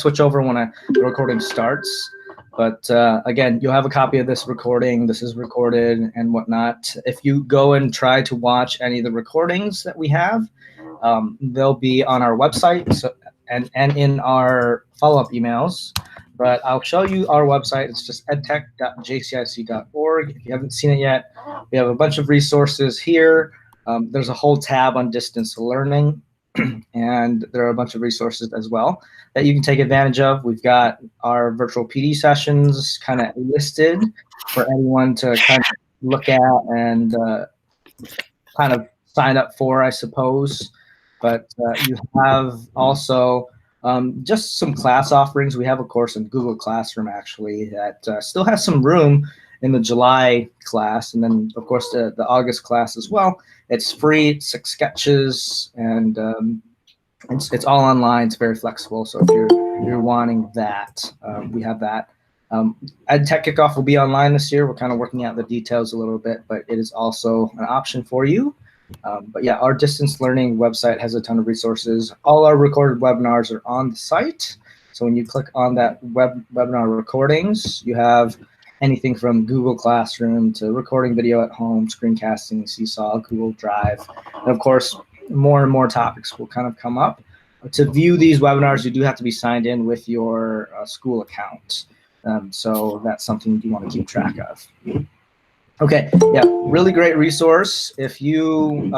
switch over when the recording starts. But again, you'll have a copy of this recording. This is recorded and whatnot. If you go and try to watch any of the recordings that we have, they'll be on our website and in our follow-up emails. But I'll show you our website. It's just edtech.jcic.org. If you haven't seen it yet, we have a bunch of resources here. There's a whole tab on distance learning, and there are a bunch of resources as well that you can take advantage of. We've got our virtual PD sessions kind of listed for anyone to kind of look at and kind of sign up for, I suppose. But you have also just some class offerings. We have a course in Google Classroom, actually, that still has some room in the July class, and then, of course, the August class as well. It's free, it's 6 sketches, and it's all online. It's very flexible, so if you're wanting that, we have that. EdTech Kickoff will be online this year. We're kind of working out the details a little bit, but it is also an option for you. But yeah, our distance learning website has a ton of resources. All our recorded webinars are on the site. So when you click on that webinar recordings, you have anything from Google Classroom to recording video at home, screencasting, Seesaw, Google Drive. And of course, more and more topics will kind of come up. To view these webinars, you do have to be signed in with your school account. So that's something you want to keep track of. Okay, yeah, really great resource. If you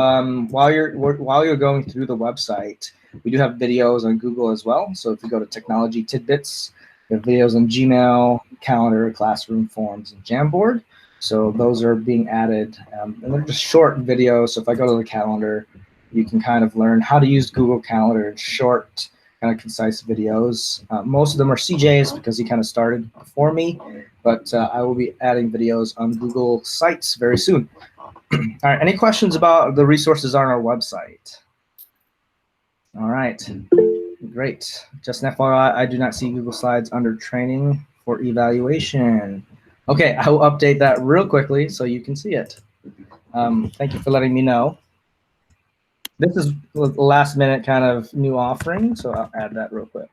while you're going through the website, we do have videos on Google as well. So if you go to Technology Tidbits, we have videos on Gmail, Calendar, Classroom, Forms, and Jamboard. So those are being added, and they're just short videos. So if I go to the calendar, you can kind of learn how to use Google Calendar in short, kind of concise videos. Most of them are CJ's because he kind of started before me, but I will be adding videos on Google Sites very soon. All right, any questions about the resources on our website? All right, great. Just an FYI, I do not see Google Slides under training for evaluation. Okay, I will update that real quickly so you can see it. Thank you for letting me know. This is the last minute kind of new offering, so I'll add that real quick.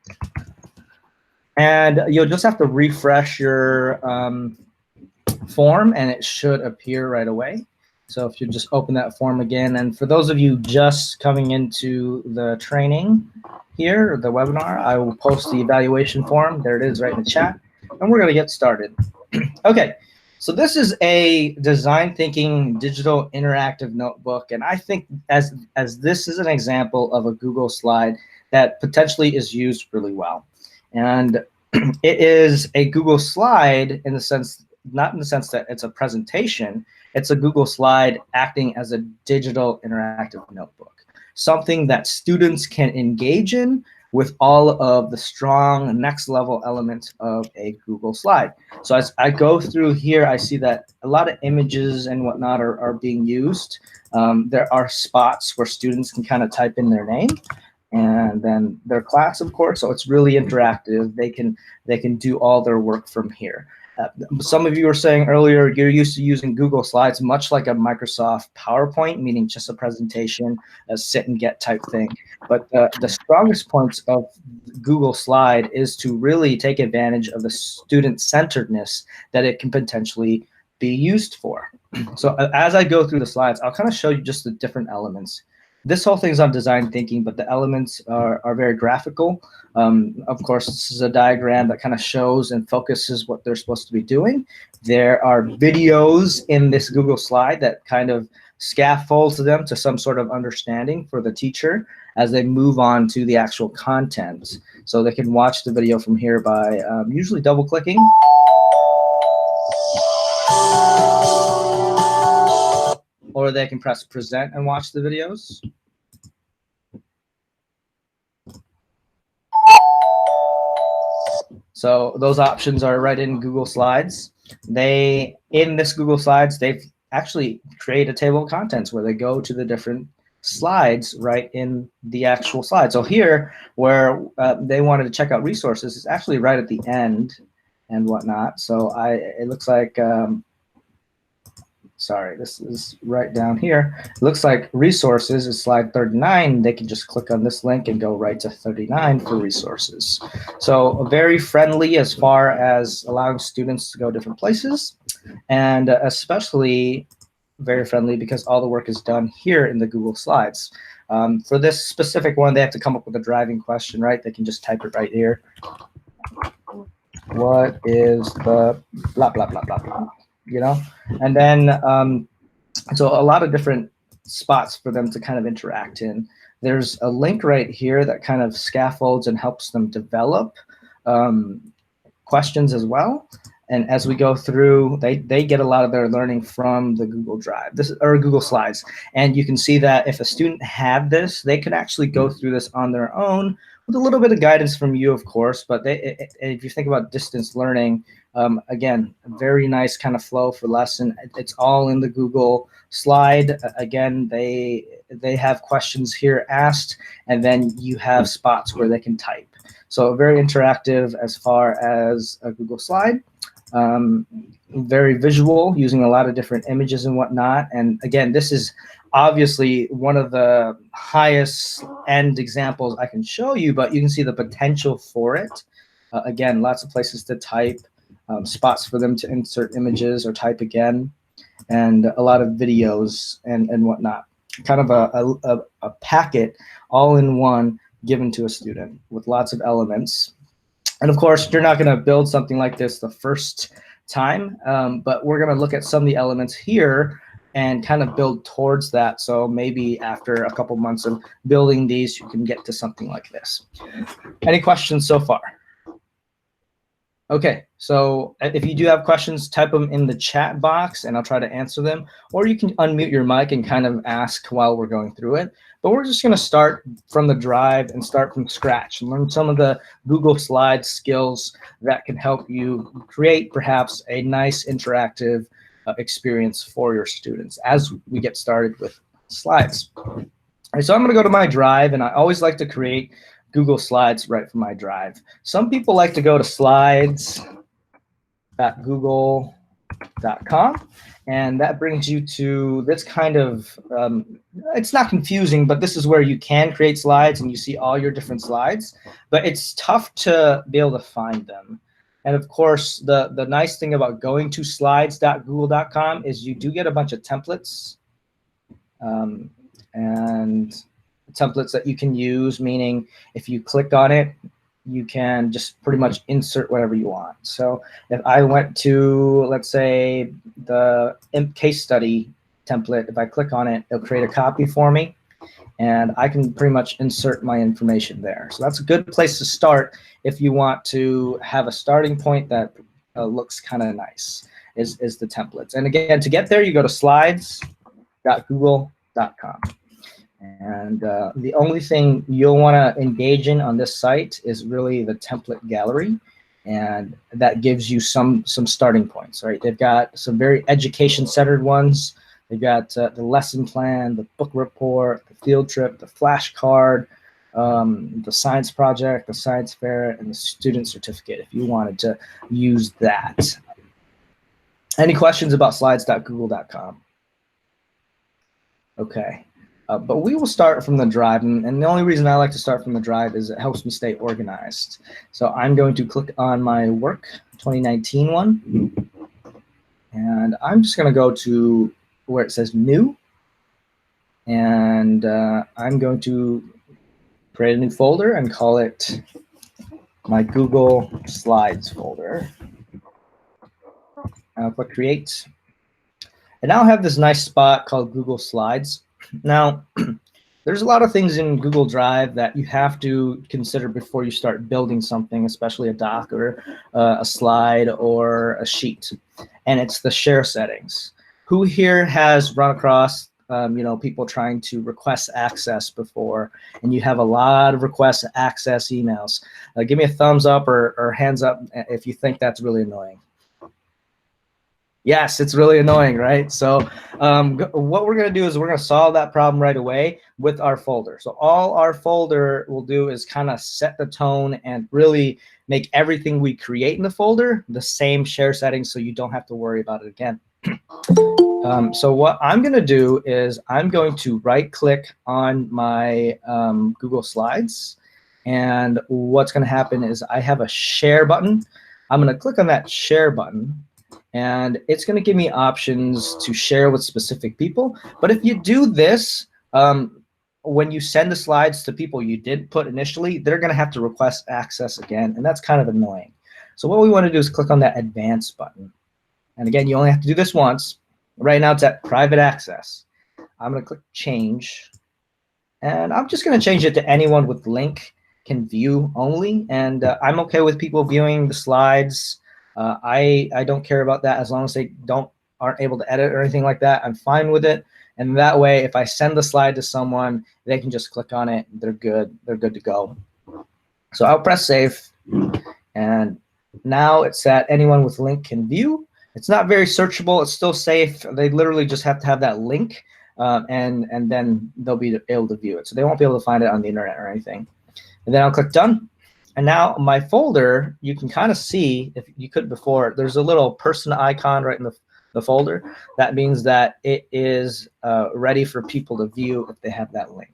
And you'll just have to refresh your form and it should appear right away. So if you just open that form again, and for those of you just coming into the training here, the webinar, I will post the evaluation form. There it is right in the chat, and we're gonna get started. Okay. So this is a design thinking digital interactive notebook, and I think as this is an example of a Google slide that potentially is used really well. And it is a Google slide in the sense, not in the sense that it's a presentation, it's a Google slide acting as a digital interactive notebook, something that students can engage in with all of the strong next level elements of a Google slide. So as I go through here, I see that a lot of images and whatnot are being used. There are spots where students can kind of type in their name and then their class, of course. So it's really interactive. They can do all their work from here. Some of you were saying earlier you're used to using Google Slides much like a Microsoft PowerPoint, meaning just a presentation, a sit and get type thing. But the strongest points of Google Slide is to really take advantage of the student-centeredness that it can potentially be used for. So as I go through the slides, I'll kind of show you just the different elements. This whole thing's on design thinking, but the elements are very graphical. Of course, this is a diagram that kind of shows and focuses what they're supposed to be doing. There are videos in this Google slide that kind of scaffolds them to some sort of understanding for the teacher as they move on to the actual content. So they can watch the video from here by usually double-clicking. Or they can press present and watch the videos. So those options are right in Google Slides. In this Google Slides, they've actually created a table of contents where they go to the different slides right in the actual slide. So here, where they wanted to check out resources, it's actually right at the end and whatnot. So it looks like sorry, this is right down here. It looks like resources is slide 39. They can just click on this link and go right to 39 for resources. So very friendly as far as allowing students to go different places, and especially very friendly because all the work is done here in the Google Slides. For this specific one, they have to come up with a driving question, right? They can just type it right here. What is the blah, blah, blah, blah, blah, you know? And then, so a lot of different spots for them to kind of interact in. There's a link right here that kind of scaffolds and helps them develop questions as well. And as we go through, they get a lot of their learning from the Google Drive, or Google Slides. And you can see that if a student had this, they could actually go through this on their own with a little bit of guidance from you, of course. But if you think about distance learning, again, a very nice kind of flow for lesson. It's all in the Google Slide. Again, they have questions here asked, and then you have spots where they can type. So very interactive as far as a Google Slide. Very visual, using a lot of different images and whatnot. And again, this is obviously one of the highest end examples I can show you, but you can see the potential for it. Again, lots of places to type, spots for them to insert images or type again, and a lot of videos and whatnot. Kind of a packet all in one given to a student with lots of elements. And of course, you're not going to build something like this the first time, but we're going to look at some of the elements here and kind of build towards that. So maybe after a couple months of building these, you can get to something like this. Any questions so far? Okay, so if you do have questions, type them in the chat box and I'll try to answer them. Or you can unmute your mic and kind of ask while we're going through it. But we're just going to start from the drive and start from scratch and learn some of the Google Slides skills that can help you create perhaps a nice interactive experience for your students as we get started with slides. All right, so I'm going to go to my drive, and I always like to create Google Slides right from my drive. Some people like to go to slides.google.com, and that brings you to this kind of, it's not confusing, but this is where you can create slides and you see all your different slides, but it's tough to be able to find them. And of course, the nice thing about going to slides.google.com is you do get a bunch of templates, and templates that you can use, meaning if you click on it, you can just pretty much insert whatever you want. So if I went to, let's say, the case study template, if I click on it, it'll create a copy for me, and I can pretty much insert my information there. So that's a good place to start if you want to have a starting point that looks kind of nice, is the templates. And again, to get there, you go to slides.google.com. And the only thing you'll want to engage in on this site is really the template gallery, and that gives you some starting points, right? They've got some very education-centered ones. They've got the lesson plan, the book report, the field trip, the flashcard, the science project, the science fair, and the student certificate if you wanted to use that. Any questions about slides.google.com? Okay. But we will start from the drive, and the only reason I like to start from the drive is it helps me stay organized. So I'm going to click on my work 2019 one, and I'm just going to go to where it says new, and I'm going to create a new folder and call it my Google Slides folder. I'll click create, and now I have this nice spot called Google Slides. Now, there's a lot of things in Google Drive that you have to consider before you start building something, especially a doc or a slide or a sheet, and it's the share settings. Who here has run across people trying to request access before, and you have a lot of request access emails? Give me a thumbs up or hands up if you think that's really annoying. Yes, it's really annoying, right? So what we're going to do is we're going to solve that problem right away with our folder. So all our folder will do is kind of set the tone and really make everything we create in the folder the same share settings, so you don't have to worry about it again. So what I'm going to do is I'm going to right click on my Google Slides. And what's going to happen is I have a share button. I'm going to click on that share button. And it's going to give me options to share with specific people. But if you do this, when you send the slides to people you did put initially, they're going to have to request access again. And that's kind of annoying. So what we want to do is click on that advanced button. And again, you only have to do this once. Right now it's at private access. I'm going to click change. And I'm just going to change it to anyone with link can view only. And I'm okay with people viewing the slides. I don't care about that as long as they aren't able to edit or anything like that. I'm fine with it. And that way, if I send the slide to someone, they can just click on it. They're good. They're good to go. So I'll press save. And now it's at anyone with link can view. It's not very searchable. It's still safe. They literally just have to have that link, and then they'll be able to view it. So they won't be able to find it on the internet or anything. And then I'll click done. And now my folder, you can kind of see, if you could before, there's a little person icon right in the folder. That means that it is ready for people to view if they have that link.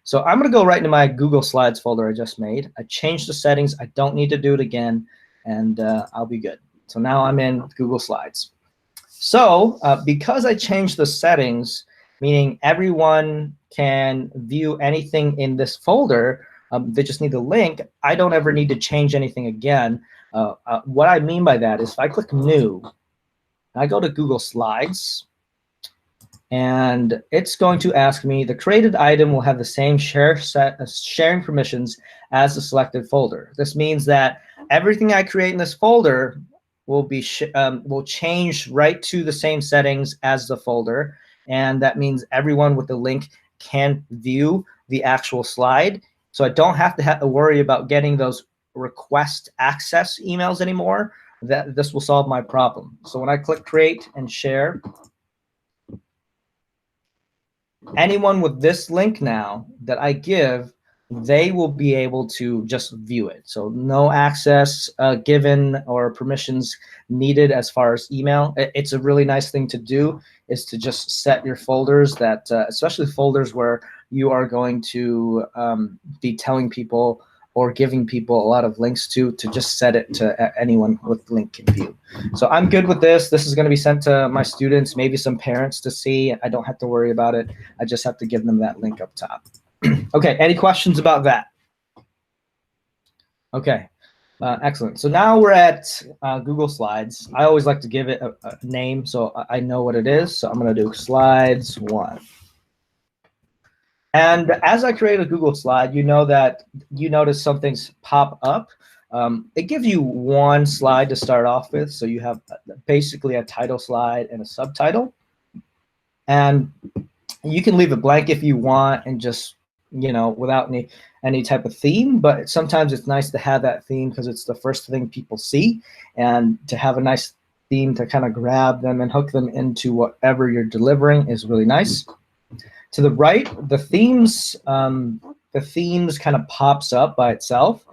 So I'm going to go right into my Google Slides folder I just made. I changed the settings. I don't need to do it again, and I'll be good. So now I'm in Google Slides. So because I changed the settings, meaning everyone can view anything in this folder, they just need the link, I don't ever need to change anything again. What I mean by that is if I click New, I go to Google Slides, and it's going to ask me, the created item will have the same sharing permissions as the selected folder. This means that everything I create in this folder will change right to the same settings as the folder, and that means everyone with the link can view the actual slide. So I don't have to worry about getting those request access emails anymore. This will solve my problem. So when I click create and share, anyone with this link now that I give, they will be able to just view it. So no access given or permissions needed as far as email. It's a really nice thing to do, is to just set your folders that, especially folders where you are going to be telling people or giving people a lot of links to just set it to anyone with link can view. So I'm good with this. This is going to be sent to my students, maybe some parents to see. I don't have to worry about it. I just have to give them that link up top. Okay, any questions about that? Okay, excellent. So now we're at Google Slides. I always like to give it a name so I know what it is. So I'm going to do Slides 1. And as I create a Google slide, you notice some things pop up. It gives you one slide to start off with. So you have basically a title slide and a subtitle. And you can leave it blank if you want and just, without any type of theme. But sometimes it's nice to have that theme because it's the first thing people see. And to have a nice theme to kind of grab them and hook them into whatever you're delivering is really nice. To the right, the themes kind of pops up by itself,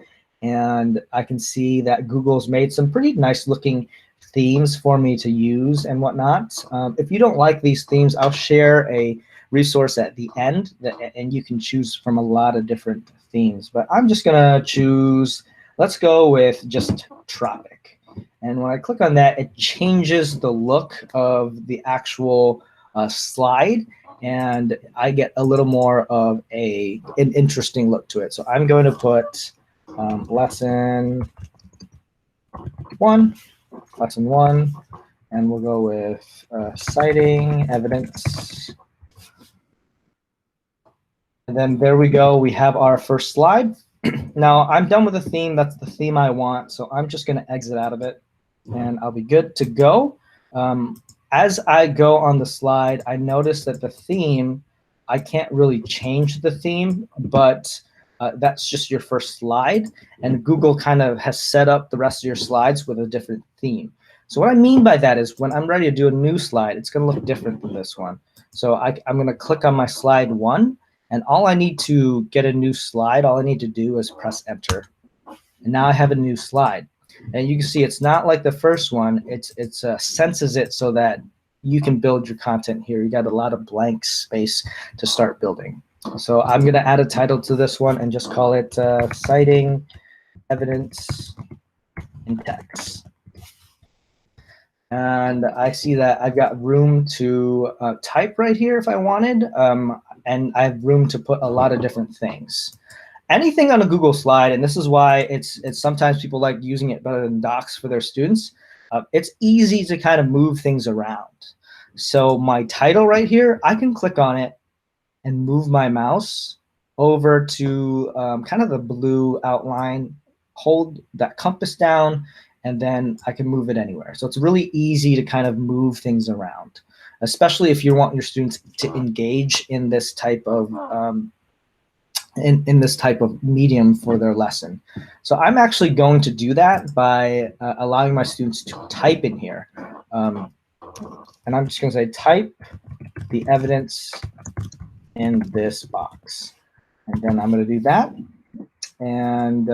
and I can see that Google's made some pretty nice looking themes for me to use and whatnot. If you don't like these themes, I'll share a resource at the end, and you can choose from a lot of different themes. But I'm just gonna choose, let's go with just Tropic. And when I click on that, it changes the look of the actual slide, and I get a little more of an interesting look to it. So I'm going to put lesson one, and we'll go with citing evidence. And then there we go. We have our first slide. Now I'm done with the theme. That's the theme I want. So I'm just going to exit out of it, and I'll be good to go. As I go on the slide, I notice that the theme, I can't really change the theme, but that's just your first slide. And Google kind of has set up the rest of your slides with a different theme. So what I mean by that is when I'm ready to do a new slide, it's going to look different than this one. So I'm going to click on my slide 1, and all I need to get a new slide, all I need to do is press enter. And now I have a new slide. And you can see it's not like the first one. It senses it so that you can build your content here. You got a lot of blank space to start building. So I'm going to add a title to this one and just call it Citing Evidence in Text. And I see that I've got room to type right here if I wanted, and I have room to put a lot of different things. Anything on a Google slide, and this is why it's sometimes people like using it better than Docs for their students. It's easy to kind of move things around. So my title right here, I can click on it and move my mouse over to kind of the blue outline, hold that compass down, and then I can move it anywhere. So it's really easy to kind of move things around, especially if you want your students to engage in this type of in this type of medium for their lesson. So I'm actually going to do that by allowing my students to type in here. And I'm just going to say type the evidence in this box. And then I'm going to do that. And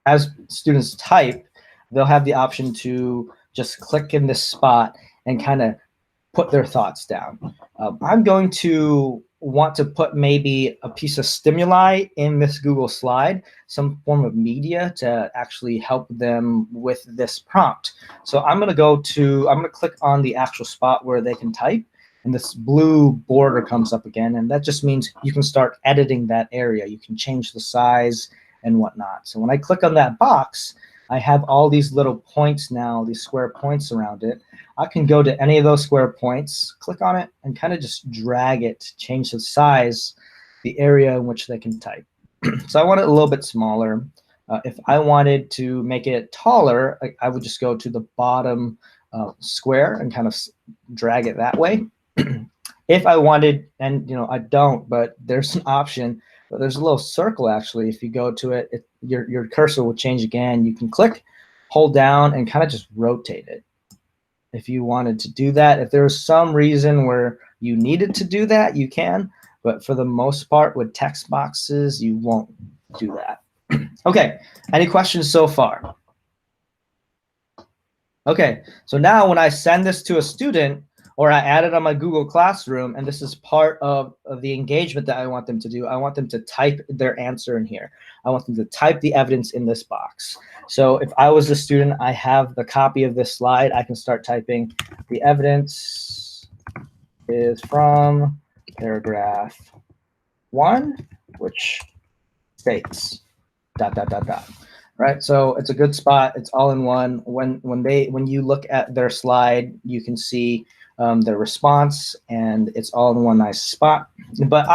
as students type, they'll have the option to just click in this spot and kind of put their thoughts down. I'm going to want to put maybe a piece of stimuli in this Google slide, some form of media to actually help them with this prompt. So I'm going to click on the actual spot where they can type, and this blue border comes up again, and that just means you can start editing that area. You can change the size and whatnot. So when I click on that box, I have all these little points now, these square points around it. I can go to any of those square points, click on it, and kind of just drag it, change the size, the area in which they can type. So I want it a little bit smaller. If I wanted to make it taller, I would just go to the bottom square and kind of drag it that way. If I wanted, and I don't, but there's an option. But there's a little circle actually. If you go to it, your cursor will change again. You can click, hold down, and kind of just rotate it. If you wanted to do that, if there's some reason where you needed to do that, you can. But for the most part, with text boxes, you won't do that. Okay, any questions so far? Okay, so now when I send this to a student, or I add it on my Google Classroom, and this is part of the engagement that I want them to do. I want them to type their answer in here. I want them to type the evidence in this box. So if I was a student, I have the copy of this slide. I can start typing the evidence is from paragraph 1, which states ... Right, so it's a good spot. It's all in one. When you look at their slide, you can see their response, and it's all in one nice spot. But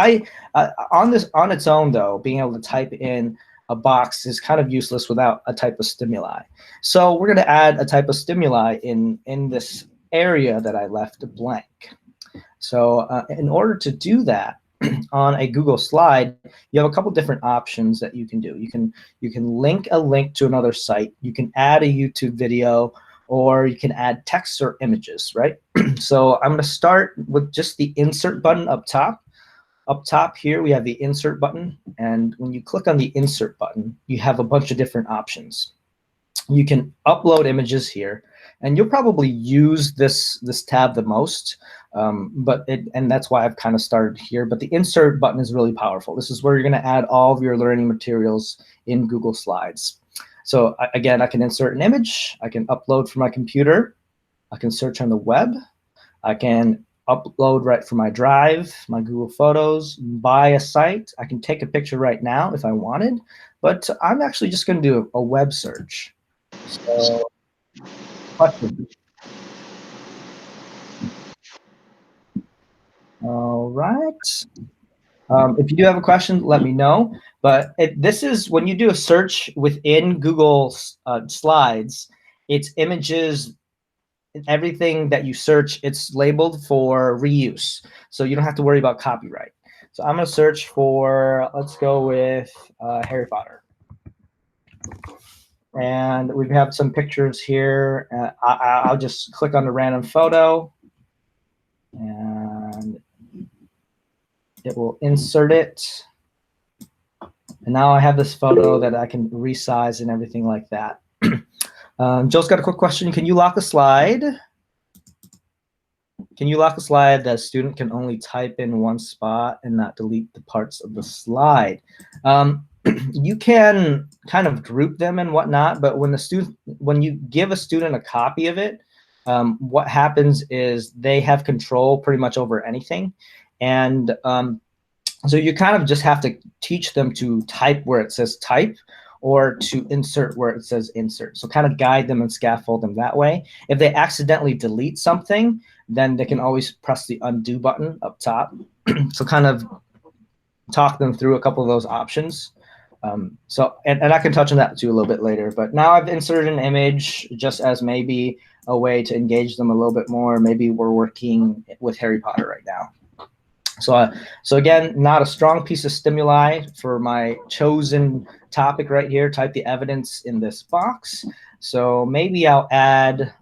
on its own though, being able to type in a box is kind of useless without a type of stimuli. So we're going to add a type of stimuli in this area that I left blank. So in order to do that, on a Google slide, you have a couple different options that you can do. You can link a link to another site. You can add a YouTube video, or you can add text or images, right? So I'm going to start with just the insert button up top. Up top here, we have the insert button. And when you click on the insert button, you have a bunch of different options. You can upload images here, and you'll probably use this tab the most. And that's why I've kind of started here. But the insert button is really powerful. This is where you're going to add all of your learning materials in Google Slides. So again, I can insert an image. I can upload from my computer. I can search on the web. I can upload right from my Drive, my Google Photos, buy a site. I can take a picture right now if I wanted, but I'm actually just going to do a web search. So, question. All right. If you do have a question, let me know. But this is when you do a search within Google Slides, it's images, everything that you search, it's labeled for reuse. So you don't have to worry about copyright. So I'm going to search for, let's go with Harry Potter. And we have some pictures here. I'll just click on the random photo, and it will insert it. And now I have this photo that I can resize and everything like that. Joe's got a quick question. Can you lock a slide? Can you lock a slide that a student can only type in one spot and not delete the parts of the slide? You can kind of group them and whatnot, but when you give a student a copy of it, what happens is they have control pretty much over anything. And so you kind of just have to teach them to type where it says type, or to insert where it says insert. So kind of guide them and scaffold them that way. If they accidentally delete something, then they can always press the undo button up top. So kind of talk them through a couple of those options. And I can touch on that too a little bit later. But now I've inserted an image just as maybe a way to engage them a little bit more. Maybe we're working with Harry Potter right now. So again, not a strong piece of stimuli for my chosen topic right here. Type the evidence in this box. So maybe I'll add,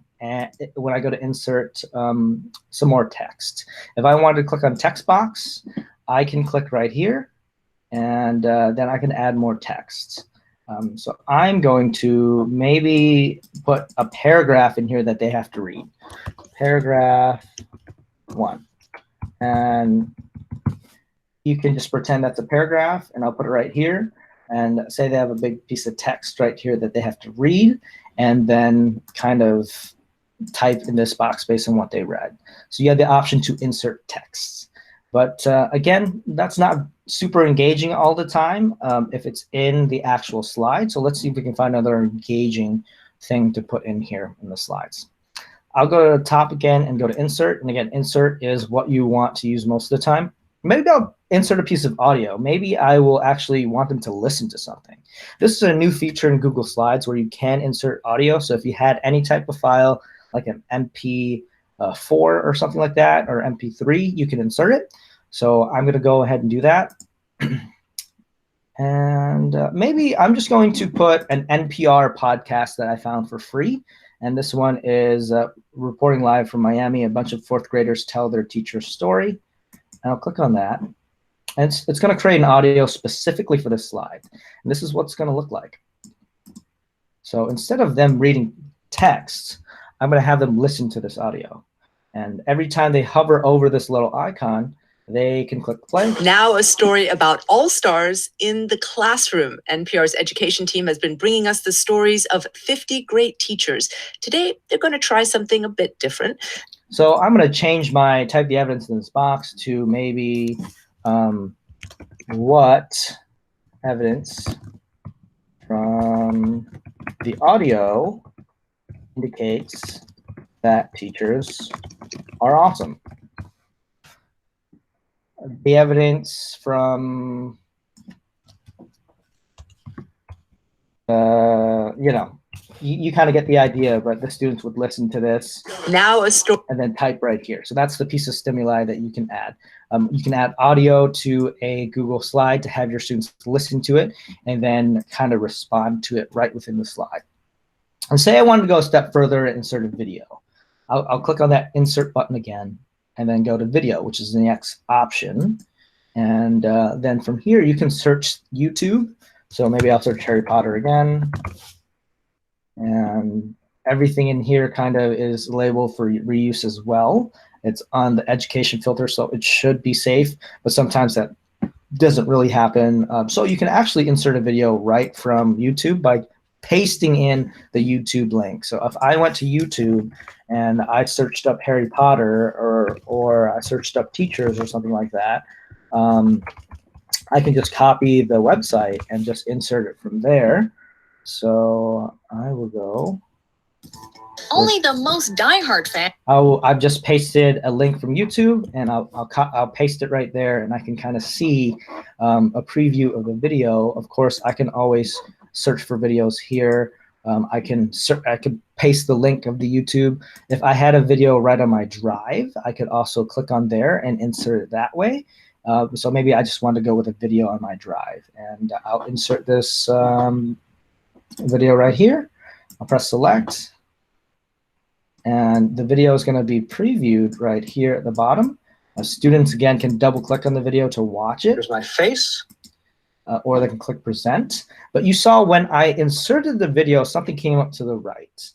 when I go to insert, some more text. If I wanted to click on text box, I can click right here, and then I can add more text. So I'm going to maybe put a paragraph in here that they have to read. Paragraph 1. And you can just pretend that's a paragraph, and I'll put it right here, and say they have a big piece of text right here that they have to read, and then kind of type in this box based on what they read. So you have the option to insert text. But again, that's not super engaging all the time if it's in the actual slide. So let's see if we can find another engaging thing to put in here in the slides. I'll go to the top again and go to insert. And again, insert is what you want to use most of the time. Maybe I'll insert a piece of audio. Maybe I will actually want them to listen to something. This is a new feature in Google Slides where you can insert audio. So if you had any type of file, like an MP4 or something like that, or MP3, you can insert it. So I'm going to go ahead and do that. And maybe I'm just going to put an NPR podcast that I found for free. And this one is reporting live from Miami. A bunch of fourth graders tell their teacher's story. And I'll click on that. And it's going to create an audio specifically for this slide. And this is what's going to look like. So instead of them reading text, I'm going to have them listen to this audio. And every time they hover over this little icon, they can click play. Now a story about all-stars in the classroom. NPR's education team has been bringing us the stories of 50 great teachers. Today, they're going to try something a bit different. So I'm going to change my type the evidence in this box to maybe what evidence from the audio indicates that teachers are awesome. The evidence from, you kind of get the idea, but the students would listen to this. Now a story. And then type right here. So that's the piece of stimuli that you can add. You can add audio to a Google slide to have your students listen to it and then kind of respond to it right within the slide. And say I wanted to go a step further and insert a video. I'll click on that insert button again, and then go to video, which is the next option. And then from here, you can search YouTube. So maybe I'll search Harry Potter again. And everything in here kind of is labeled for reuse as well. It's on the education filter, so it should be safe. But sometimes that doesn't really happen. So you can actually insert a video right from YouTube by pasting in the YouTube link. So if I went to YouTube and I searched up Harry Potter or I searched up teachers or something like that, I can just copy the website and just insert it from there. So I will go. Only the most diehard fan. I've just pasted a link from YouTube, and I'll paste it right there, and I can kind of see a preview of the video. Of course, I can always search for videos here. I can paste the link of the YouTube. If I had a video right on my drive, I could also click on there and insert it that way. So maybe I just want to go with a video on my drive, and I'll insert this video right here. I'll press select, and the video is going to be previewed right here at the bottom. Students, again, can double click on the video to watch it. Here's my face. Or they can click present. But you saw when I inserted the video, something came up to the right.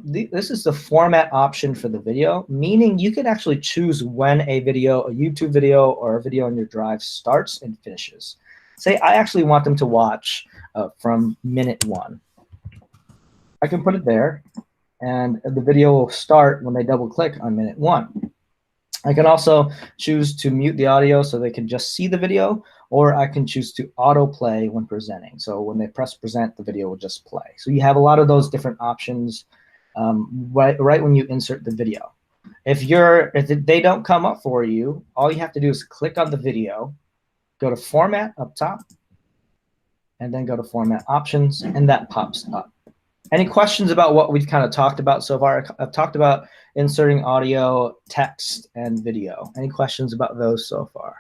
This is the format option for the video, meaning you can actually choose when a video, a YouTube video or a video on your drive starts and finishes. Say I actually want them to watch from minute 1. I can put it there, and the video will start when they double click on minute 1. I can also choose to mute the audio so they can just see the video, or I can choose to autoplay when presenting. So when they press present, the video will just play. So you have a lot of those different options right when you insert the video. If they don't come up for you, all you have to do is click on the video, go to Format up top, and then go to Format Options, and that pops up. Any questions about what we've kind of talked about so far? I've talked about inserting audio, text, and video. Any questions about those so far?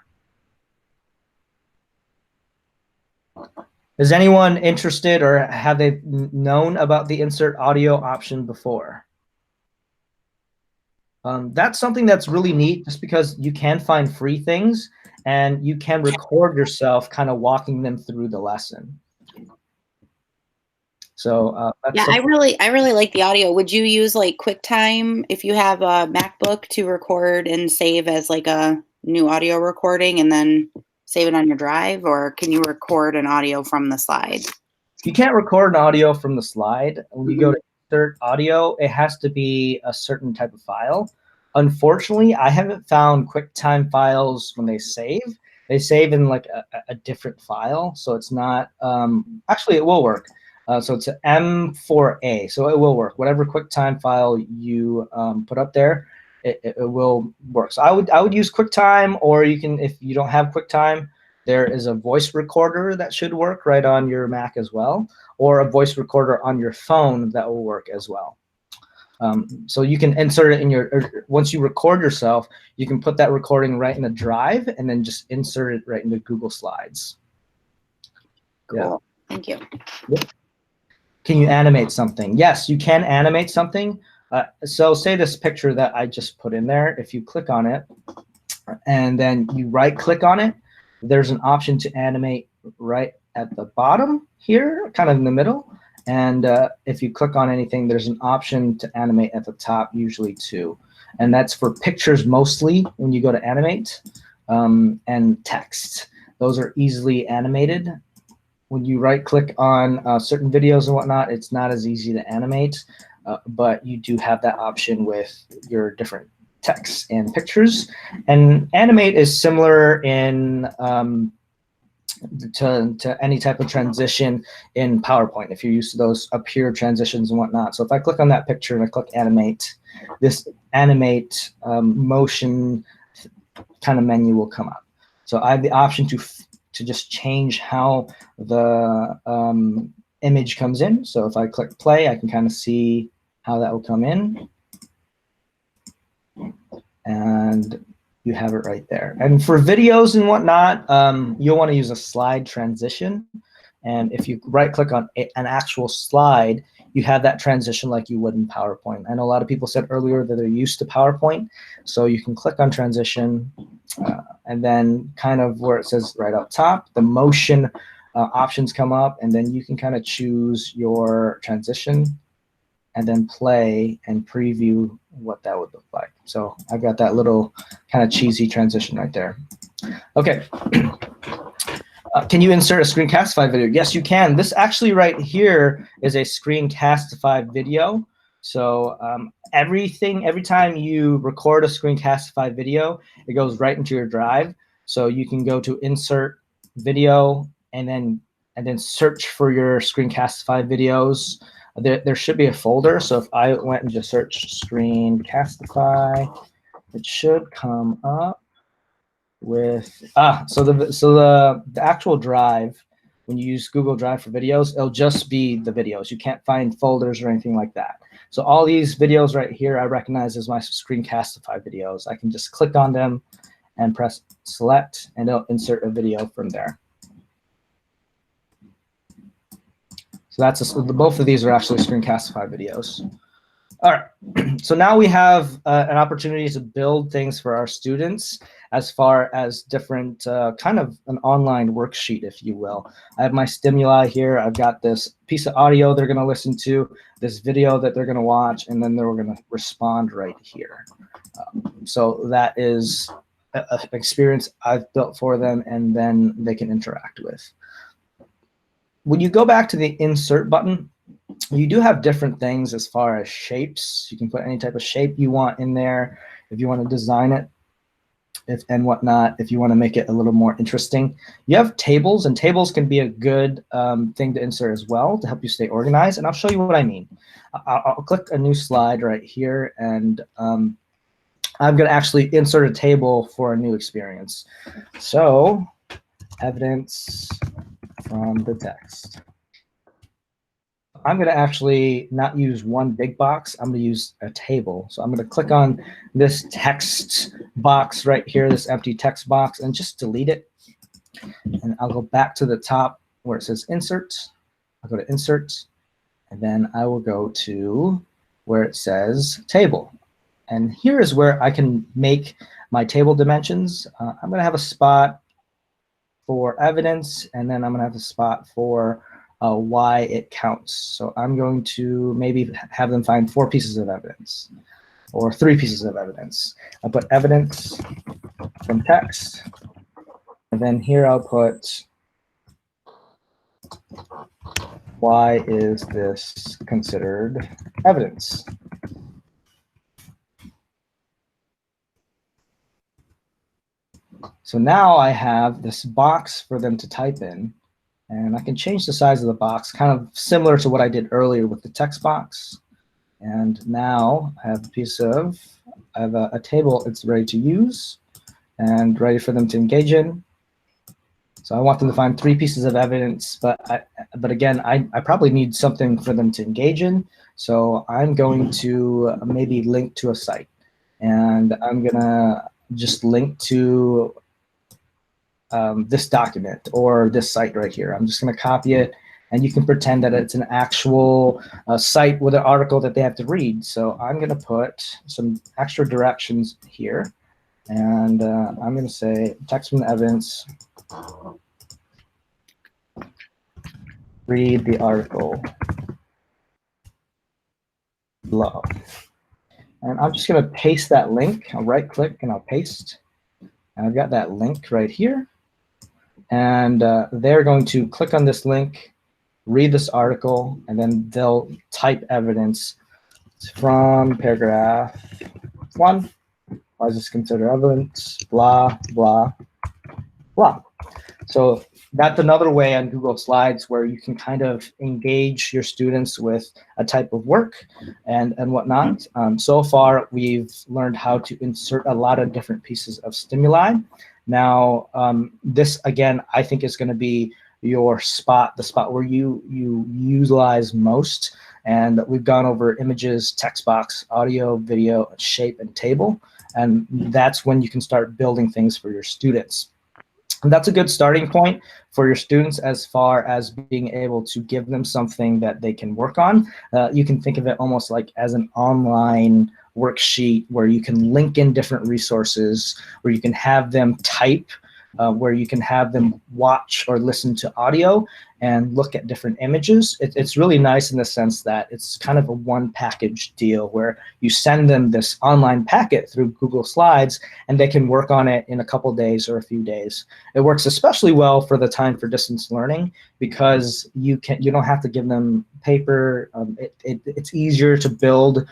Is anyone interested, or have they known about the insert audio option before? That's something that's really neat, just because you can find free things and you can record yourself kind of walking them through the lesson. So yeah, I really like the audio. Would you use like QuickTime if you have a MacBook to record and save as like a new audio recording and then save it on your drive, or can you record an audio from the slide? You can't record an audio from the slide. When you go to insert audio, it has to be a certain type of file. Unfortunately, I haven't found QuickTime files when they save. They save in like a different file, so it's not. Actually, it will work. So it's an M4A, so it will work. Whatever QuickTime file you put up there, it will work. So I would use QuickTime, or you can, if you don't have QuickTime, there is a voice recorder that should work right on your Mac as well, or a voice recorder on your phone that will work as well. So you can insert it in your, once you record yourself, you can put that recording right in the drive and then just insert it right into Google Slides. Cool. Yeah. Thank you. Yep. Can you animate something? Yes, you can animate something. So say this picture that I just put in there, if you click on it and then you right click on it, there's an option to animate right at the bottom here, kind of in the middle. And if you click on anything, there's an option to animate at the top, usually too. And that's for pictures mostly when you go to animate, and text. Those are easily animated. When you right click on certain videos and whatnot, it's not as easy to animate, but you do have that option with your different texts and pictures. And animate is similar in to any type of transition in PowerPoint, if you're used to those appear transitions and whatnot. So if I click on that picture and I click animate, this animate motion kind of menu will come up. So I have the option to just change how the image comes in. So if I click play, I can kind of see how that will come in. And you have it right there. And for videos and whatnot, you'll want to use a slide transition. And if you right click on an actual slide, you have that transition like you would in PowerPoint. I know a lot of people said earlier that they're used to PowerPoint. So you can click on transition and then kind of where it says right up top, the motion options come up, and then you can kind of choose your transition and then play and preview what that would look like. So I've got that little kind of cheesy transition right there. Okay. Can you insert a screencastify video? Yes, you can. This actually right here is a screencastify video. So every time you record a screencastify video, it goes right into your drive. So you can go to insert video and then search for your screencastify videos. There should be a folder. So if I went and just searched screencastify, it should come up with so the actual drive, when you use Google Drive for videos, it'll just be the videos. You can't find folders or anything like that. So all these videos right here I recognize as my screencastify videos. I can just click on them and press select, and it'll insert a video from there. So that's both of these are actually screencastify videos. All right, so now we have an opportunity to build things for our students as far as different kind of an online worksheet, if you will. I have my stimuli here. I've got this piece of audio they're going to listen to, this video that they're going to watch, and then they're going to respond right here. So that is an experience I've built for them, and then they can interact with. When you go back to the insert button, you do have different things as far as shapes. You can put any type of shape you want in there if you want to design it and whatnot, if you want to make it a little more interesting. You have tables, and tables can be a good thing to insert as well to help you stay organized. And I'll show you what I mean. I'll click a new slide right here, and I'm going to actually insert a table for a new experience. So evidence from the text. I'm going to actually not use one big box. I'm going to use a table. So I'm going to click on this text box right here, this empty text box, and just delete it. And I'll go back to the top where it says insert. I'll go to insert, and then I will go to where it says table. And here is where I can make my table dimensions. I'm going to have a spot for evidence, and then I'm going to have a spot for why it counts. So I'm going to maybe have them find 4 pieces of evidence or 3 pieces of evidence. I'll put evidence from text, and then here I'll put why is this considered evidence. So now I have this box for them to type in, and I can change the size of the box, kind of similar to what I did earlier with the text box. And now I have a table it's ready to use and ready for them to engage in. So I want them to find 3 pieces of evidence, but again, I probably need something for them to engage in. So I'm going to maybe link to a site, and I'm gonna just link to this document or this site right here. I'm just going to copy it, and you can pretend that it's an actual site with an article that they have to read. So I'm going to put some extra directions here, and I'm going to say text from the evidence, read the article below. And I'm just going to paste that link. I'll right click and I'll paste. And I've got that link right here. And they're going to click on this link, read this article, and then they'll type evidence from paragraph 1. Why is this considered evidence? Blah, blah, blah. So that's another way on Google Slides where you can kind of engage your students with a type of work and whatnot. So far, we've learned how to insert a lot of different pieces of stimuli. Now, this, again, I think is going to be your spot, the spot where you utilize most. And we've gone over images, text box, audio, video, shape, and table. And that's when you can start building things for your students. And that's a good starting point for your students as far as being able to give them something that they can work on. You can think of it almost like as an online worksheet where you can link in different resources, where you can have them type, where you can have them watch or listen to audio and look at different images. It's really nice in the sense that it's kind of a one package deal where you send them this online packet through Google Slides and they can work on it in a couple days or a few days. It works especially well for the time for distance learning because you don't have to give them paper. It's easier to build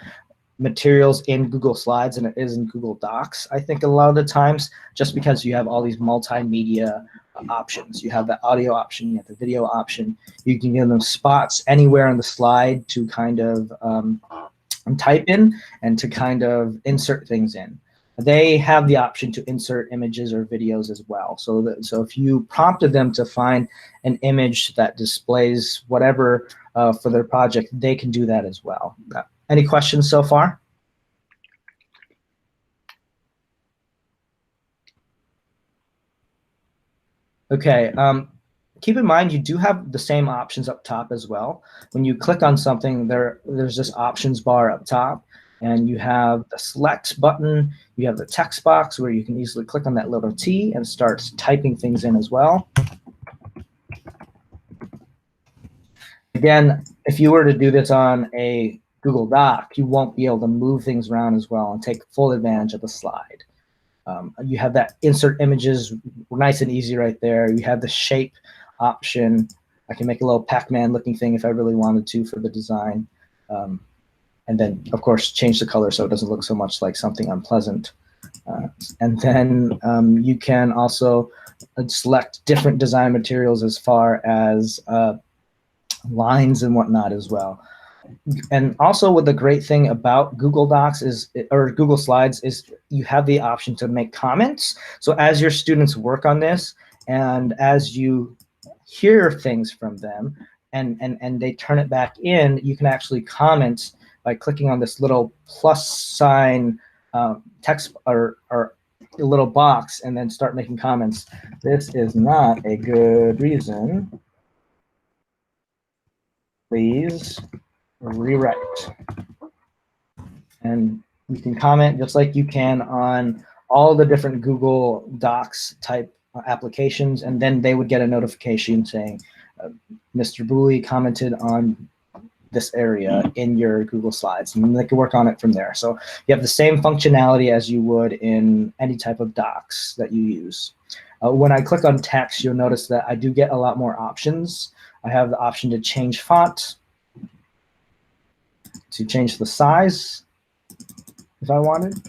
materials in Google Slides than it is in Google Docs, I think a lot of the times, just because you have all these multimedia options. You have the audio option, you have the video option. You can give them spots anywhere on the slide to kind of type in and to kind of insert things in. They have the option to insert images or videos as well. So if you prompted them to find an image that displays whatever for their project, they can do that as well. Any questions so far? Okay, keep in mind, you do have the same options up top as well. When you click on something, there's this options bar up top, and you have the select button. You have the text box where you can easily click on that little T and start typing things in as well. Again, if you were to do this on a Google Doc, you won't be able to move things around as well and take full advantage of the slide. You have that insert images, nice and easy right there. You have the shape option. I can make a little Pac-Man looking thing if I really wanted to for the design. And then, of course, change the color so it doesn't look so much like something unpleasant. And then you can also select different design materials as far as lines and whatnot as well. And also, what the great thing about Google Docs is, or Google Slides, is you have the option to make comments. So as your students work on this, and as you hear things from them, and they turn it back in, you can actually comment by clicking on this little plus sign text or a little box, and then start making comments. This is not a good reason. Please rewrite. And you can comment just like you can on all the different Google Docs type applications, and then they would get a notification saying Mr. Booley commented on this area in your Google Slides, and they can work on it from there. So you have the same functionality as you would in any type of docs that you use. When I click on text, you'll notice that I do get a lot more options. I have the option to change font, to change the size if I wanted,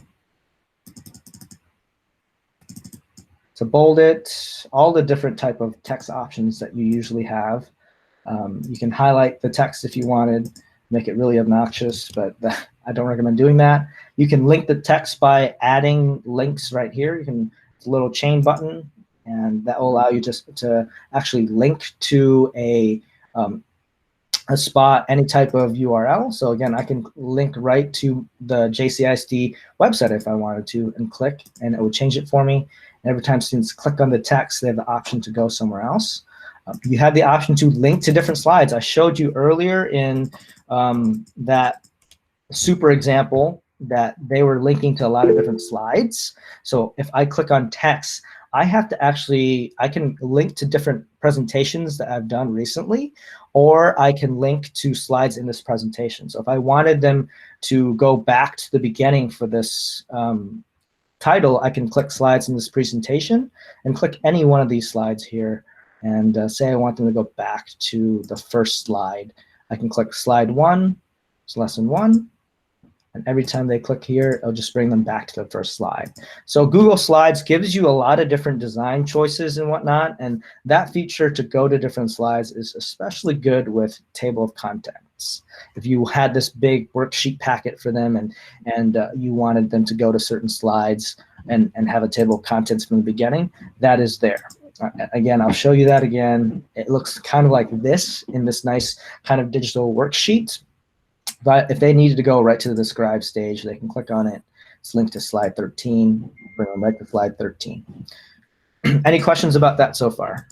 to bold it, all the different type of text options that you usually have. You can highlight the text if you wanted, make it really obnoxious, but I don't recommend doing that. You can link the text by adding links right here. It's a little chain button, and that will allow you just to actually link to a spot, any type of URL. So again, I can link right to the JCISD website if I wanted to, and click, and it would change it for me. And every time students click on the text, they have the option to go somewhere else. You have the option to link to different slides. I showed you earlier in that super example that they were linking to a lot of different slides. So if I click on text, I can link to different presentations that I've done recently, or I can link to slides in this presentation. So if I wanted them to go back to the beginning for this title, I can click slides in this presentation and click any one of these slides here, and say I want them to go back to the first slide. I can click slide 1, it's lesson 1, and every time they click here, it'll just bring them back to the first slide. So Google Slides gives you a lot of different design choices and whatnot, and that feature to go to different slides is especially good with table of contents. If you had this big worksheet packet for them, and you wanted them to go to certain slides and have a table of contents from the beginning, that is there. Again, I'll show you that again. It looks kind of like this in this nice kind of digital worksheet. But if they needed to go right to the describe stage, they can click on it. It's linked to slide 13. Bring them right to slide 13. Any questions about that so far?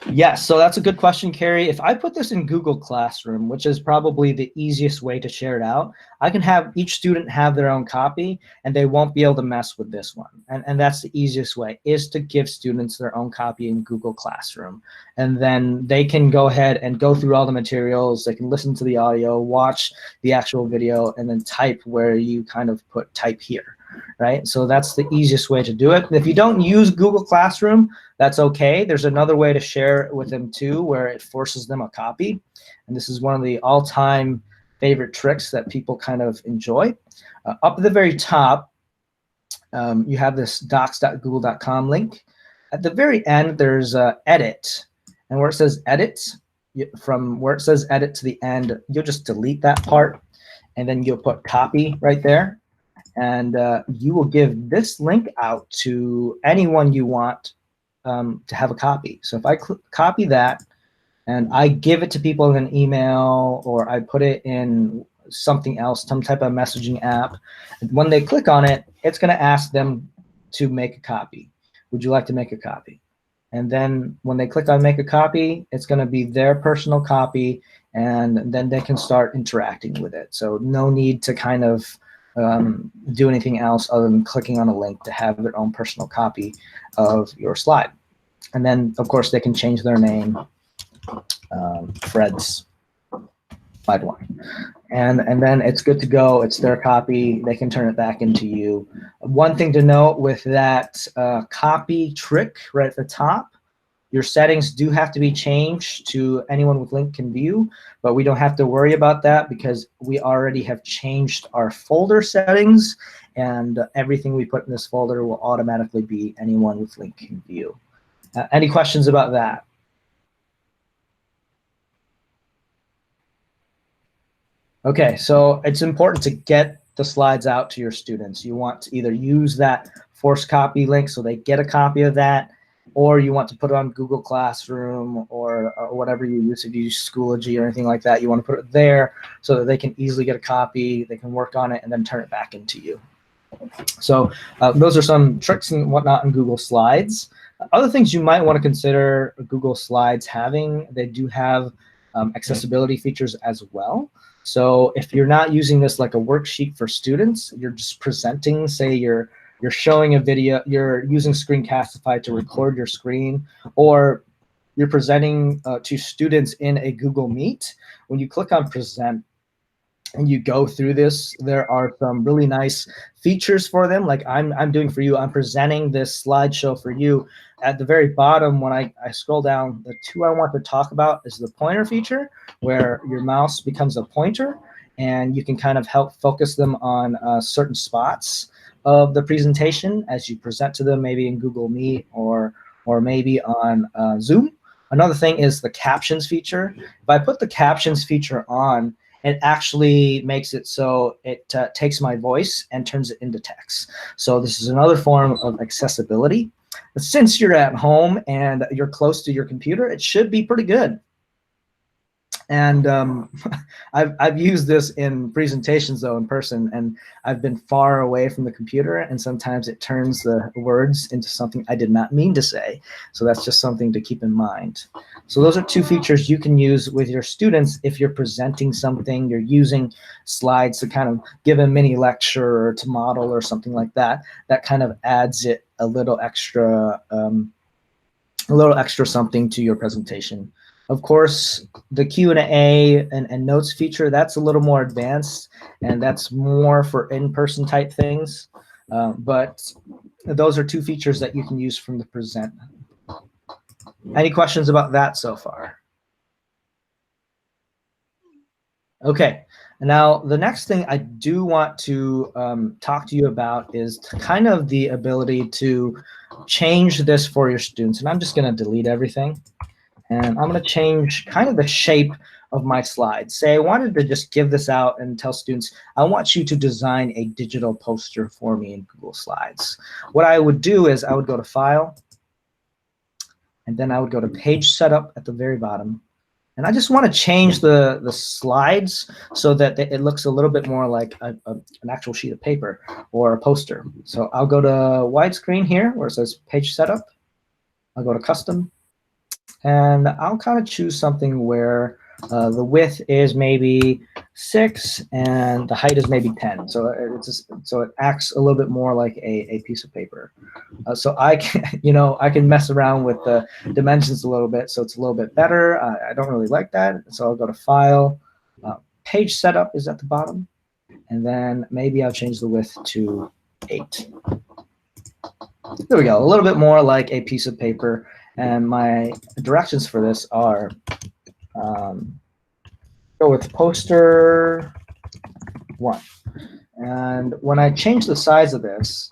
Yes, so that's a good question, Carrie. If I put this in Google Classroom, which is probably the easiest way to share it out, I can have each student have their own copy, and they won't be able to mess with this one. And that's the easiest way, is to give students their own copy in Google Classroom. And then they can go ahead and go through all the materials. They can listen to the audio, watch the actual video, and then type where you kind of put type here. Right? So that's the easiest way to do it. And if you don't use Google Classroom, that's okay. There's another way to share it with them too, where it forces them a copy. And this is one of the all-time favorite tricks that people kind of enjoy. Up at the very top, you have this docs.google.com link. At the very end, there's edit. And where it says edit, from where it says edit to the end, you'll just delete that part, and then you'll put copy right there. And you will give this link out to anyone you want to have a copy. So if I copy that and I give it to people in an email, or I put it in something else, some type of messaging app, when they click on it, it's going to ask them to make a copy. Would you like to make a copy? And then when they click on make a copy, it's going to be their personal copy, and then they can start interacting with it. So no need to kind of do anything else other than clicking on a link to have their own personal copy of your slide. And then, of course, they can change their name, Fred's slide one. And then it's good to go. It's their copy. They can turn it back into you. One thing to note with that copy trick right at the top, your settings do have to be changed to anyone with link can view, but we don't have to worry about that because we already have changed our folder settings, and everything we put in this folder will automatically be anyone with link can view. Any questions about that? Okay, so it's important to get the slides out to your students. You want to either use that forced copy link so they get a copy of that, or you want to put it on Google Classroom or whatever you use. If you use Schoology or anything like that, you want to put it there so that they can easily get a copy, they can work on it, and then turn it back into you. So those are some tricks and whatnot in Google Slides. Other things you might want to consider Google Slides having, they do have accessibility features as well. So if you're not using this like a worksheet for students, you're just presenting, say you're showing a video, you're using Screencastify to record your screen, or you're presenting to students in a Google Meet. When you click on present and you go through this, there are some really nice features for them. Like I'm doing for you, I'm presenting this slideshow for you. At the very bottom, when I scroll down, the two I want to talk about is the pointer feature, where your mouse becomes a pointer and you can kind of help focus them on certain spots of the presentation as you present to them, maybe in Google Meet or maybe on Zoom. Another thing is the captions feature. If I put the captions feature on, it actually makes it so it takes my voice and turns it into text. So this is another form of accessibility. But since you're at home and you're close to your computer, it should be pretty good. And I've used this in presentations, though, in person, and I've been far away from the computer, and sometimes it turns the words into something I did not mean to say. So that's just something to keep in mind. So those are two features you can use with your students if you're presenting something, you're using slides to kind of give a mini lecture or to model or something like that. That kind of adds it a little extra something to your presentation. Of course, the Q&A and notes feature, that's a little more advanced, and that's more for in-person type things. But those are two features that you can use from the present. Any questions about that so far? Okay, now the next thing I do want to talk to you about is kind of the ability to change this for your students. And I'm just going to delete everything. And I'm going to change kind of the shape of my slides. Say I wanted to just give this out and tell students, I want you to design a digital poster for me in Google Slides. What I would do is I would go to File, and then I would go to Page Setup at the very bottom. And I just want to change the slides so that it looks a little bit more like an actual sheet of paper or a poster. So I'll go to widescreen here where it says Page Setup. I'll go to Custom. And I'll kind of choose something where the width is maybe 6 and the height is maybe 10. So it acts a little bit more like a piece of paper. So I can, I can mess around with the dimensions a little bit, so it's a little bit better. I don't really like that, so I'll go to File. Page Setup is at the bottom, and then maybe I'll change the width to 8. There we go, a little bit more like a piece of paper. And my directions for this are go with poster 1. And when I change the size of this,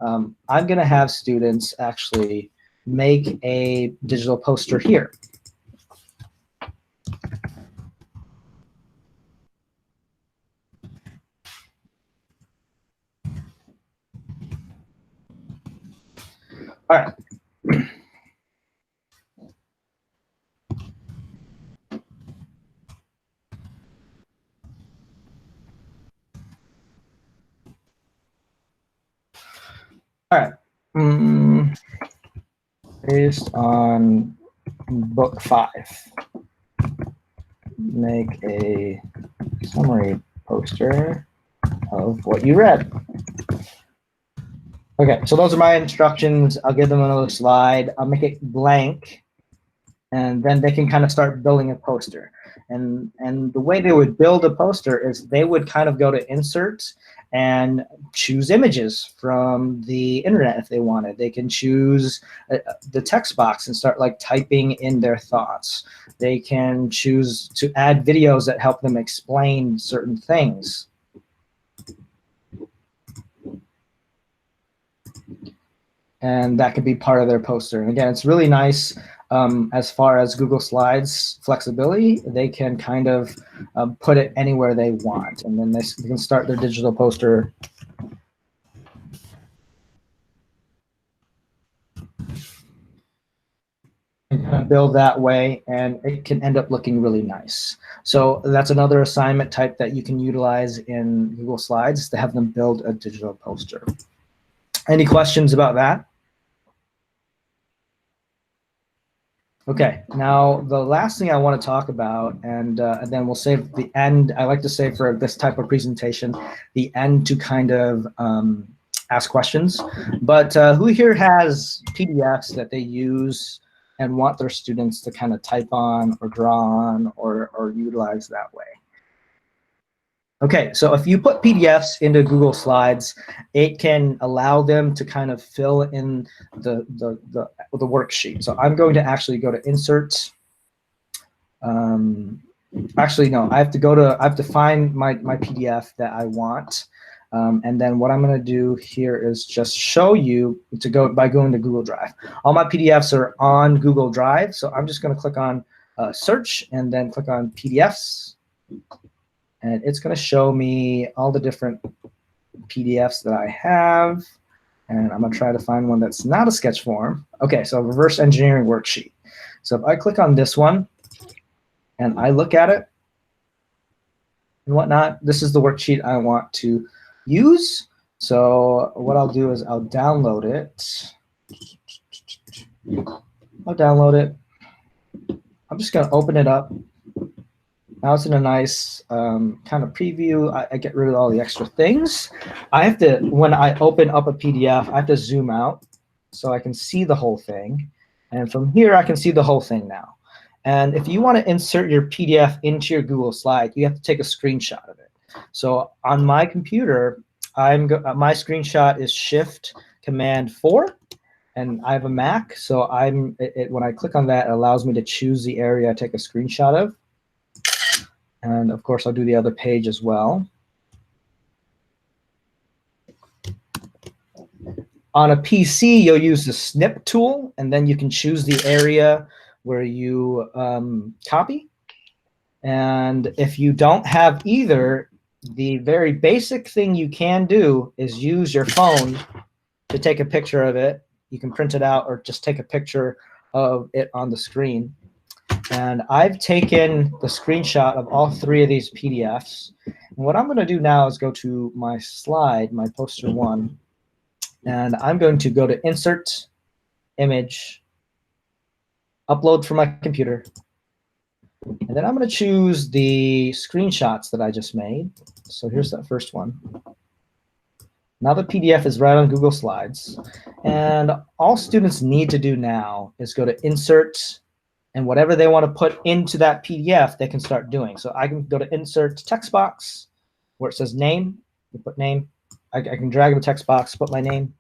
I'm going to have students actually make a digital poster here. All right. All right. based on book 5. Make a summary poster of what you read. Okay, so those are my instructions. I'll give them another slide. I'll make it blank, and then they can kind of start building a poster. And the way they would build a poster is they would kind of go to insert and choose images from the internet if they wanted. They can choose the text box and start like typing in their thoughts. They can choose to add videos that help them explain certain things. And that could be part of their poster. And again, it's really nice as far as Google Slides flexibility. They can kind of put it anywhere they want, and then they can start their digital poster. And kind of build that way, and it can end up looking really nice. So that's another assignment type that you can utilize in Google Slides to have them build a digital poster. Any questions about that? Okay, now the last thing I want to talk about, and then we'll save the end. I like to say for this type of presentation, the end to kind of ask questions. But who here has PDFs that they use and want their students to kind of type on or draw on or utilize that way? Okay, so if you put PDFs into Google Slides, it can allow them to kind of fill in the worksheet. So I'm going to actually go to Insert. Actually, no, I have to find my PDF that I want. And then what I'm going to do here is just show you by going to Google Drive. All my PDFs are on Google Drive, so I'm just going to click on Search and then click on PDFs. And it's going to show me all the different PDFs that I have. And I'm going to try to find one that's not a sketch form. Okay, so reverse engineering worksheet. So if I click on this one and I look at it and whatnot, this is the worksheet I want to use. So what I'll do is I'll download it. I'll download it. I'm just going to open it up. Now it's in a nice kind of preview. I get rid of all the extra things. I have to, when I open up a PDF, I have to zoom out so I can see the whole thing. And from here, I can see the whole thing now. And if you want to insert your PDF into your Google Slide, you have to take a screenshot of it. So on my computer, my screenshot is Shift-Command-4. And I have a Mac, so when I click on that, it allows me to choose the area I take a screenshot of. And of course, I'll do the other page as well. On a PC, you'll use the snip tool, and then you can choose the area where you copy. And if you don't have either, the very basic thing you can do is use your phone to take a picture of it. You can print it out or just take a picture of it on the screen. And I've taken the screenshot of all 3 of these PDFs. And what I'm going to do now is go to my slide, my poster 1, and I'm going to go to Insert, Image, Upload from my computer. And then I'm going to choose the screenshots that I just made. So here's that first one. Now the PDF is right on Google Slides. And all students need to do now is go to Insert, and whatever they want to put into that PDF, they can start doing. So I can go to Insert Text Box, where it says Name. You put name. I can drag the text box, put my name.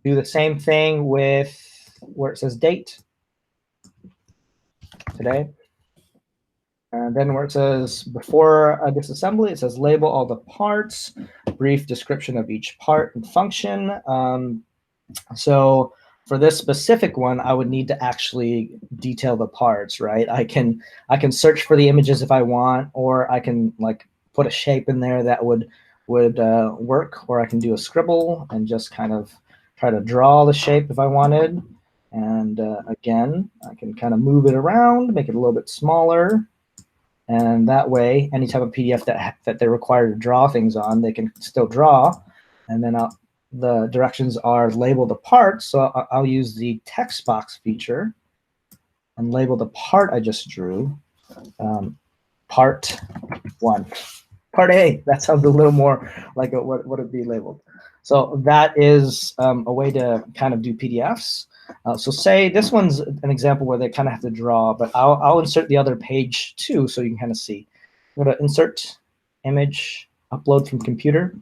Do the same thing with where it says Date, today. And then where it says before disassembly, it says label all the parts, brief description of each part and function. So for this specific one, I would need to actually detail the parts, right? I can search for the images if I want, or I can like put a shape in there that would work, or I can do a scribble and just kind of try to draw the shape if I wanted. And again, I can kind of move it around, make it a little bit smaller. And that way, any type of PDF that they're required to draw things on, they can still draw. And then the directions are label the part. So I'll use the text box feature and label the part I just drew, part 1. Part A, that sounds a little more like what would it be labeled. So that is a way to kind of do PDFs. So say this one's an example where they kind of have to draw, but I'll insert the other page too so you can kind of see. Go to insert image, upload from computer.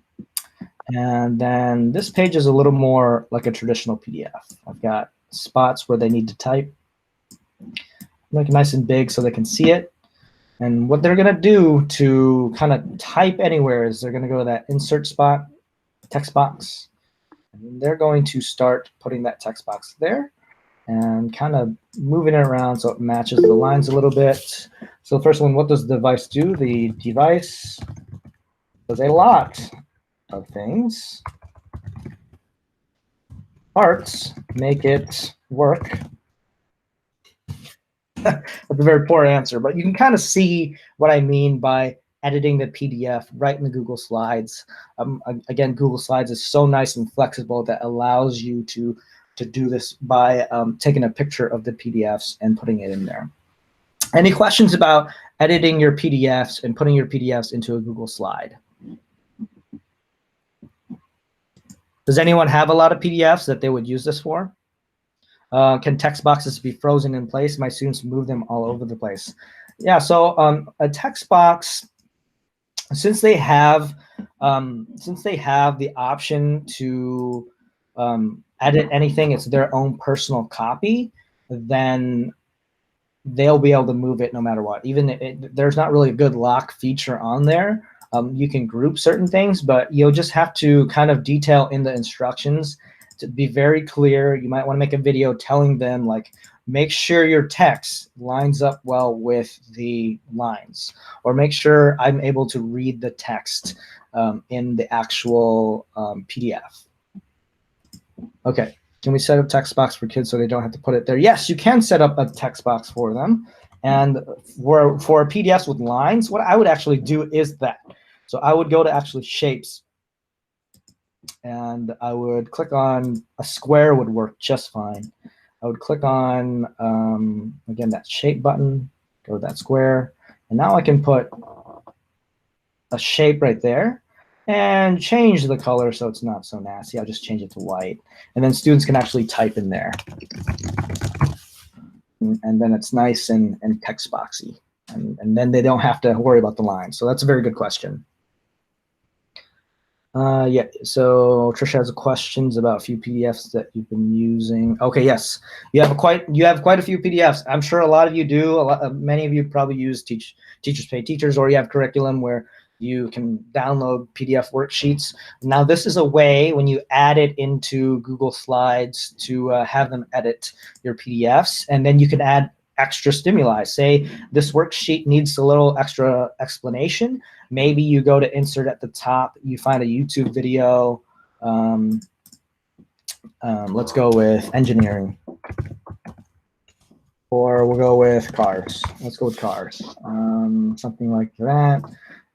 And then this page is a little more like a traditional PDF. I've got spots where they need to type. Make it nice and big so they can see it. And what they're going to do to kind of type anywhere is they're going to go to that insert spot, text box. And they're going to start putting that text box there and kind of moving it around so it matches the lines a little bit. So the first one, what does the device do? The device does a lot of things. Parts make it work. That's a very poor answer, but you can kind of see what I mean by editing the PDF right in the Google Slides. Again, Google Slides is so nice and flexible that allows you to do this by taking a picture of the PDFs and putting it in there. Any questions about editing your PDFs and putting your PDFs into a Google Slide? Does anyone have a lot of PDFs that they would use this for? Can text boxes be frozen in place? My students move them all over the place. Yeah, so a text box, since they have the option to edit anything, it's their own personal copy, then they'll be able to move it no matter what. Even there's not really a good lock feature on there. You can group certain things, but you'll just have to kind of detail in the instructions to be very clear. You might want to make a video telling them, like, make sure your text lines up well with the lines, or make sure I'm able to read the text in the actual PDF. Okay, can we set up text box for kids so they don't have to put it there? Yes, you can set up a text box for them. And for PDFs with lines, what I would actually do is that. So I would go to actually shapes, and I would click on a square would work just fine. I would click on, again, that shape button, go to that square, and now I can put a shape right there and change the color so it's not so nasty. I'll just change it to white, and then students can actually type in there. And then it's nice and text boxy, and then they don't have to worry about the lines. So that's a very good question. Yeah, so Trisha has questions about a few PDFs that you've been using. Okay, yes, you have quite a few PDFs. I'm sure a lot of you do. Many of you probably use Teachers Pay Teachers, or you have curriculum where you can download PDF worksheets. Now, this is a way when you add it into Google Slides to have them edit your PDFs, and then you can add extra stimuli. Say this worksheet needs a little extra explanation. Maybe you go to insert at the top, you find a YouTube video. Let's go with engineering. Or we'll go with cars. Let's go with cars. Something like that.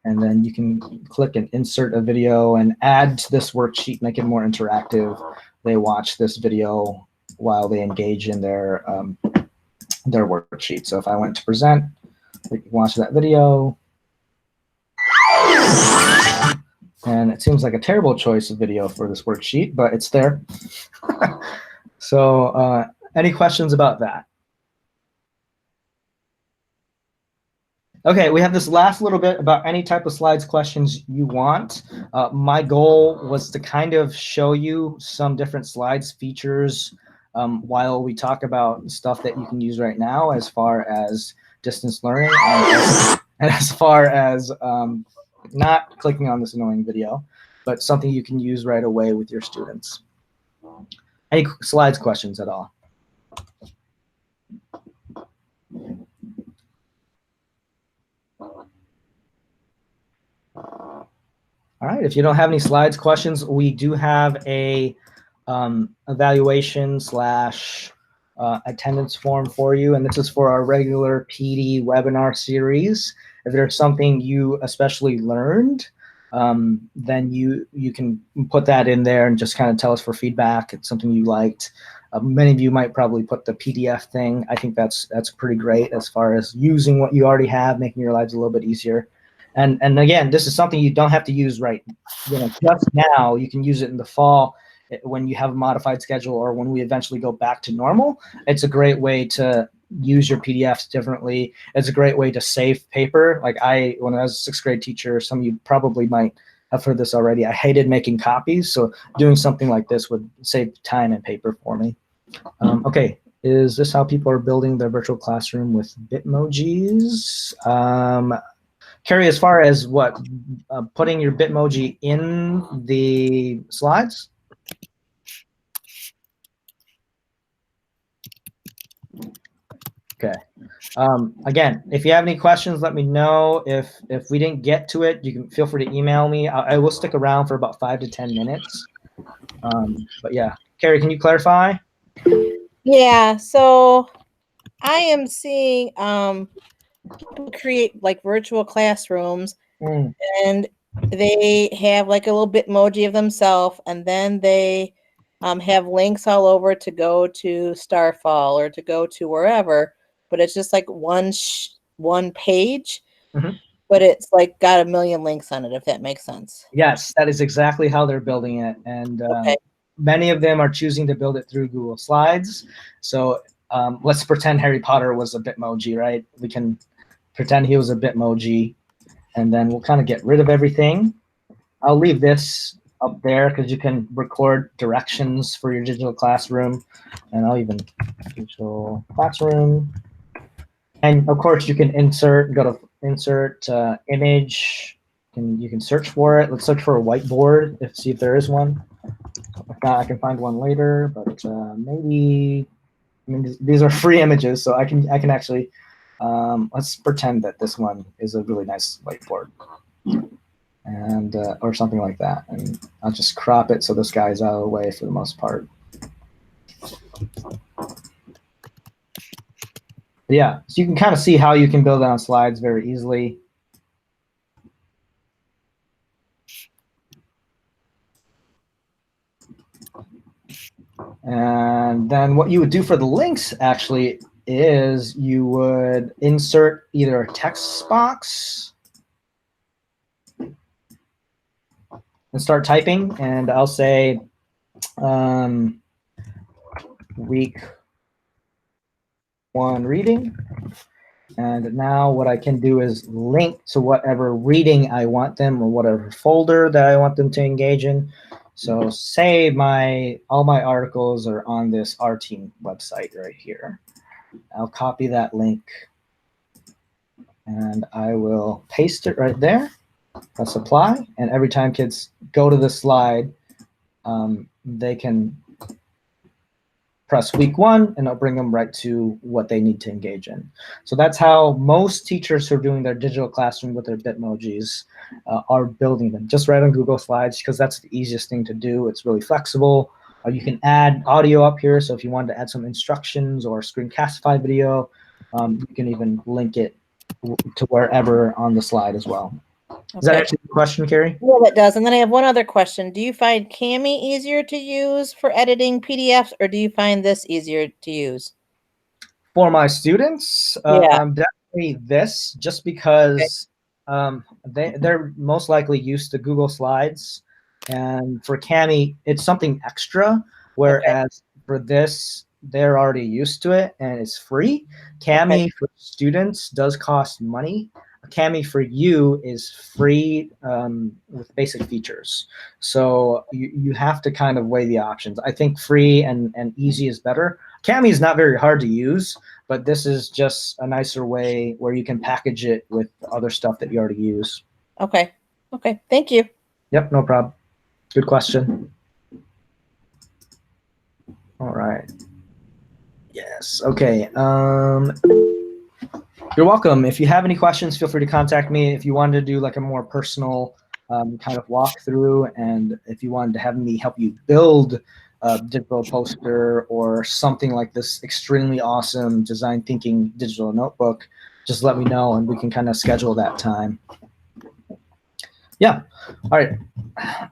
And then you can click and insert a video and add to this worksheet, make it more interactive. They watch this video while they engage in their worksheet. So if I went to present, we can watch that video. And it seems like a terrible choice of video for this worksheet, but it's there. So any questions about that? Okay, we have this last little bit about any type of slides questions you want. My goal was to kind of show you some different slides features while we talk about stuff that you can use right now as far as distance learning and as far as not clicking on this annoying video, but something you can use right away with your students. Any slides questions at all? All right, if you don't have any slides questions, we do have a evaluation / attendance form for you, and this is for our regular PD webinar series. If there's something you especially learned then you can put that in there and just kind of tell us for feedback. It's something you liked. Many of you might probably put the PDF thing. I think that's pretty great as far as using what you already have, making your lives a little bit easier. And again, this is something you don't have to use just now. You can use it in the fall when you have a modified schedule or when we eventually go back to normal. It's a great way to use your PDFs differently. It's a great way to save paper. Like when I was a 6th grade teacher, some of you probably might have heard this already. I hated making copies, so doing something like this would save time and paper for me. Okay, is this how people are building their virtual classroom with Bitmojis? Carrie, as far as what, putting your Bitmoji in the slides? Okay. Again, if you have any questions, let me know. If we didn't get to it, you can feel free to email me. I will stick around for about 5 to 10 minutes. But yeah, Carrie, can you clarify? Yeah, so I am seeing people create like virtual classrooms and they have like a little Bitmoji of themselves, and then they have links all over to go to Starfall or to go to wherever, but it's just like one page, but it's like got a million links on it, if that makes sense. Yes, that is exactly how they're building it. And many of them are choosing to build it through Google Slides. So let's pretend Harry Potter was a Bitmoji, right? We can pretend he was a Bitmoji, and then we'll kind of get rid of everything. I'll leave this up there because you can record directions for your digital classroom, and I'll even digital classroom. And of course, you can go to insert image. You can search for it. Let's search for a whiteboard, see if there is one. If not, I can find one later, but maybe, I mean, these are free images, so I can actually, let's pretend that this one is a really nice whiteboard, and or something like that. And I'll just crop it so this guy's out of the way for the most part. Yeah, so you can kind of see how you can build it on slides very easily. And then what you would do for the links actually is you would insert either a text box and start typing, and I'll say week 1 reading. And now what I can do is link to whatever reading I want them or whatever folder that I want them to engage in. So say all my articles are on this R Team website right here. I'll copy that link and I will paste it right there. Press apply, and every time kids go to the slide, they can press week 1 and it'll bring them right to what they need to engage in. So that's how most teachers who are doing their digital classroom with their Bitmojis are building them, just right on Google Slides, because that's the easiest thing to do. It's really flexible. You can add audio up here, so if you wanted to add some instructions or screencastify video, you can even link it to wherever on the slide as well. Does that answer your question, Carrie? Well, it does. And then I have one other question. Do you find Kami easier to use for editing PDFs, or do you find this easier to use? For my students, definitely this, just because they're most likely used to Google Slides. And for Kami, it's something extra, whereas for this, they're already used to it and it's free. Kami for students does cost money. Kami for you is free with basic features. So you have to kind of weigh the options. I think free and easy is better. Kami is not very hard to use, but this is just a nicer way where you can package it with other stuff that you already use. Okay. Okay. Thank you. Yep, no problem. Good question. All right. Yes. Okay. You're welcome. If you have any questions, feel free to contact me. If you wanted to do like a more personal kind of walkthrough, and if you wanted to have me help you build a digital poster or something like this extremely awesome design thinking digital notebook, just let me know and we can kind of schedule that time. Yeah. All right.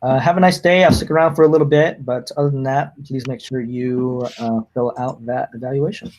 Have a nice day. I'll stick around for a little bit, but other than that, please make sure you fill out that evaluation.